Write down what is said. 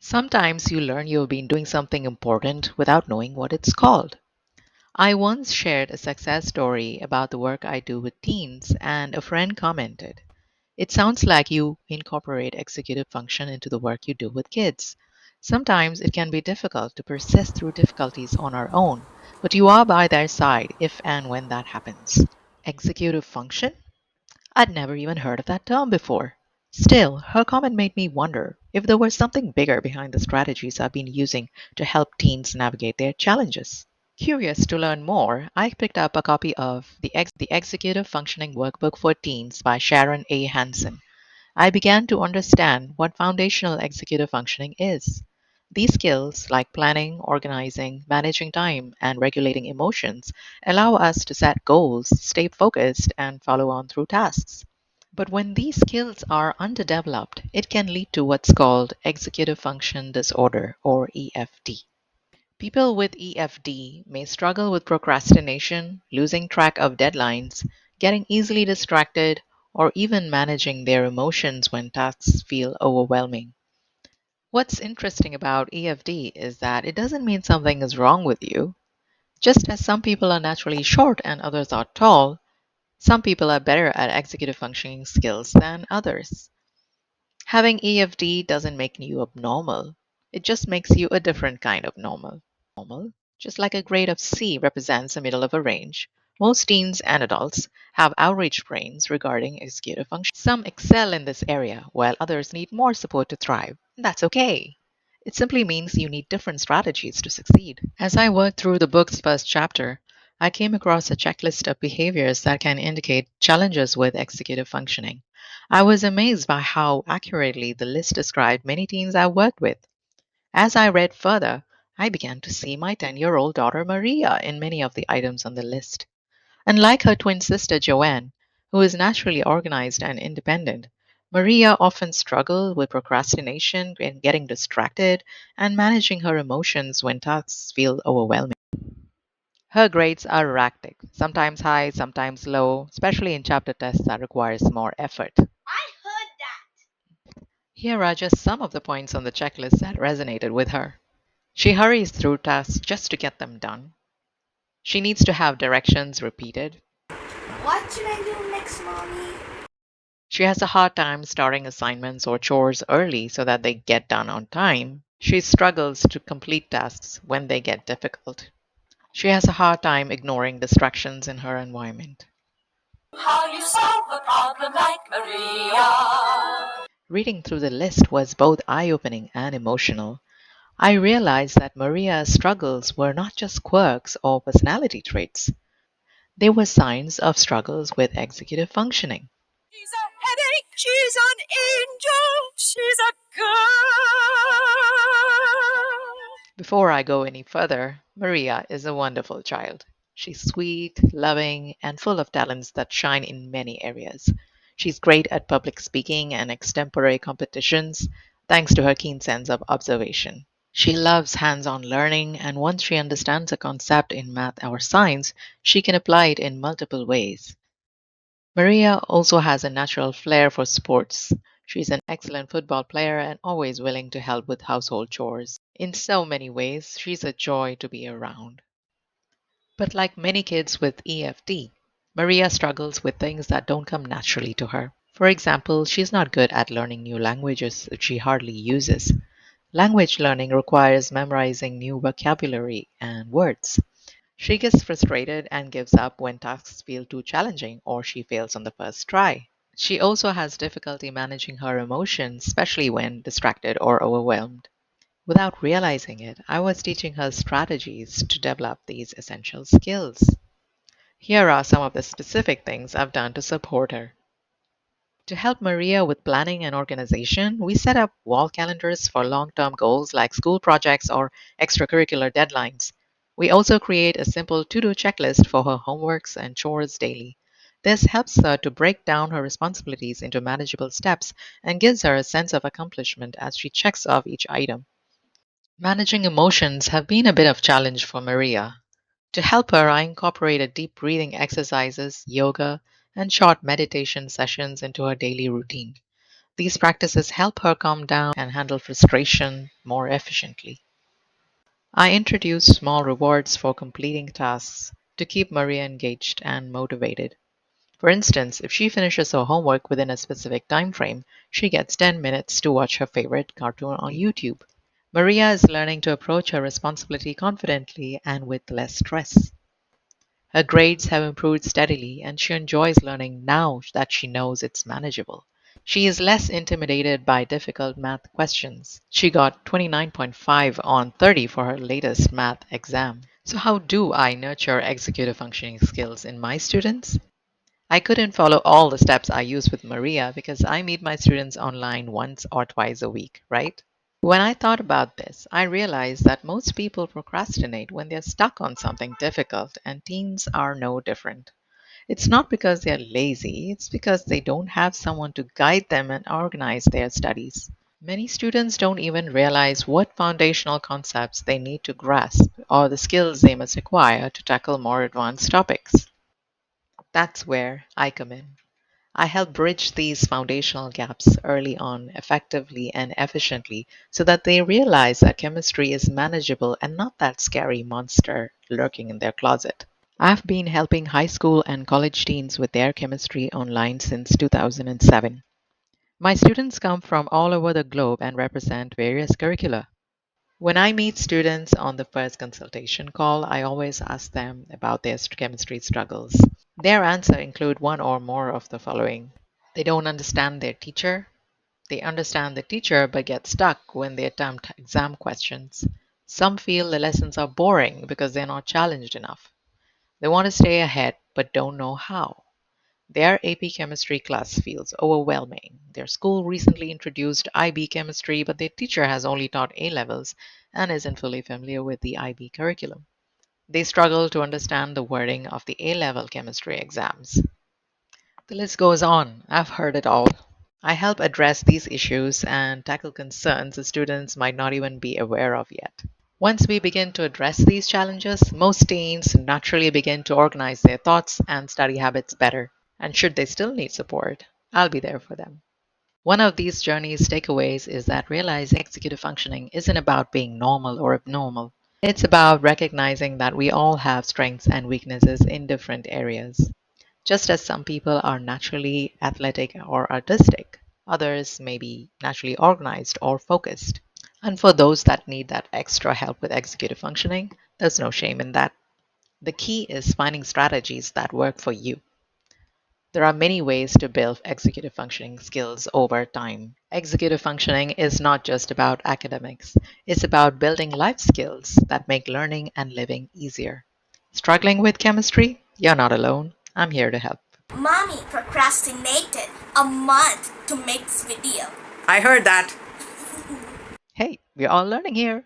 Sometimes you learn you've been doing something important without knowing what it's called. I once shared a success story about the work I do with teens, and a friend commented, "It sounds like you incorporate executive function into the work you do with kids. Sometimes it can be difficult to persist through difficulties on our own, but you are by their side if and when that happens." Executive function? I'd never even heard of that term before. Still, her comment made me wonder if there was something bigger behind the strategies I've been using to help teens navigate their challenges. Curious to learn more, I picked up a copy of the Executive Functioning Workbook for Teens by Sharon A. Hansen. I began to understand what foundational executive functioning is. These skills, like planning, organizing, managing time, and regulating emotions, allow us to set goals, stay focused, and follow on through tasks. But when these skills are underdeveloped, it can lead to what's called executive function disorder or EFD. People with EFD may struggle with procrastination, losing track of deadlines, getting easily distracted, or even managing their emotions when tasks feel overwhelming. What's interesting about EFD is that it doesn't mean something is wrong with you. Just as some people are naturally short and others are tall, some people are better at executive functioning skills than others. Having EFD doesn't make you abnormal. It just makes you a different kind of normal. Just like a grade of C represents the middle of a range, most teens and adults have average brains regarding executive function. Some excel in this area, while others need more support to thrive. That's okay. It simply means you need different strategies to succeed. As I worked through the book's first chapter, I came across a checklist of behaviors that can indicate challenges with executive functioning. I was amazed by how accurately the list described many teens I worked with. As I read further, I began to see my 10-year-old daughter Maria in many of the items on the list. Unlike her twin sister Joanne, who is naturally organized and independent, Maria often struggled with procrastination and getting distracted and managing her emotions when tasks feel overwhelming. Her grades are erratic, sometimes high, sometimes low, especially in chapter tests that requires more effort. Here are just some of the points on the checklist that resonated with her. She hurries through tasks just to get them done. She needs to have directions repeated. What should I do next, mommy? She has a hard time starting assignments or chores early so that they get done on time. She struggles to complete tasks when they get difficult. She has a hard time ignoring distractions in her environment. How you solve a problem like Maria. Reading through the list was both eye opening and emotional. I realized that Maria's struggles were not just quirks or personality traits, they were signs of struggles with executive functioning. She's a headache, she's an angel, she's a girl. Before I go any further, Maria is a wonderful child. She's sweet, loving, and full of talents that shine in many areas. She's great at public speaking and extempore competitions, thanks to her keen sense of observation. She loves hands on learning, and once she understands a concept in math or science, she can apply it in multiple ways. Maria also has a natural flair for sports. She's an excellent football player and always willing to help with household chores. In so many ways, she's a joy to be around. But like many kids with EFD, Maria struggles with things that don't come naturally to her. For example, she's not good at learning new languages that she hardly uses. Language learning requires memorizing new vocabulary and words. She gets frustrated and gives up when tasks feel too challenging or she fails on the first try. She also has difficulty managing her emotions, especially when distracted or overwhelmed. Without realizing it, I was teaching her strategies to develop these essential skills. Here are some of the specific things I've done to support her. To help Maria with planning and organization, we set up wall calendars for long term goals like school projects or extracurricular deadlines. We also create a simple to do checklist for her homeworks and chores daily. This helps her to break down her responsibilities into manageable steps and gives her a sense of accomplishment as she checks off each item. Managing emotions have been a bit of challenge for Maria. To help her, I incorporated deep breathing exercises, yoga, and short meditation sessions into her daily routine. These practices help her calm down and handle frustration more efficiently. I introduce small rewards for completing tasks to keep Maria engaged and motivated. For instance, if she finishes her homework within a specific time frame, she gets 10 minutes to watch her favorite cartoon on YouTube. Maria is learning to approach her responsibility confidently and with less stress. Her grades have improved steadily, and she enjoys learning now that she knows it's manageable. She is less intimidated by difficult math questions. She got 29.5 on 30 for her latest math exam. So, how do I nurture executive functioning skills in my students? I couldn't follow all the steps I use with Maria because I meet my students online once or twice a week, right? When I thought about this, I realized that most people procrastinate when they're stuck on something difficult, and teens are no different. It's not because they're lazy, it's because they don't have someone to guide them and organize their studies. Many students don't even realize what foundational concepts they need to grasp or the skills they must acquire to tackle more advanced topics. That's where I come in. I help bridge these foundational gaps early on effectively and efficiently so that they realize that chemistry is manageable and not that scary monster lurking in their closet. I've been helping high school and college teens with their chemistry online since 2007. My students come from all over the globe and represent various curricula. When I meet students on the first consultation call, I always ask them about their chemistry struggles. Their answer include one or more of the following. They don't understand their teacher. They understand the teacher but get stuck when they attempt exam questions. Some feel the lessons are boring because they're not challenged enough. They want to stay ahead but don't know how. Their AP chemistry class feels overwhelming. Their school recently introduced IB chemistry, but their teacher has only taught A levels and isn't fully familiar with the IB curriculum. They struggle to understand the wording of the A level chemistry exams. The list goes on. I've heard it all. I help address these issues and tackle concerns the students might not even be aware of yet. Once we begin to address these challenges, most teens naturally begin to organize their thoughts and study habits better. And should they still need support, I'll be there for them. One of these journeys' takeaways is that realizing executive functioning isn't about being normal or abnormal. It's about recognizing that we all have strengths and weaknesses in different areas. Just as some people are naturally athletic or artistic, others may be naturally organized or focused. And for those that need that extra help with executive functioning, there's no shame in that. The key is finding strategies that work for you. There are many ways to build executive functioning skills over time. Executive functioning is not just about academics, it's about building life skills that make learning and living easier. Struggling with chemistry? You're not alone. I'm here to help. Mommy procrastinated a month to make this video. I heard that. Hey, we're all learning here.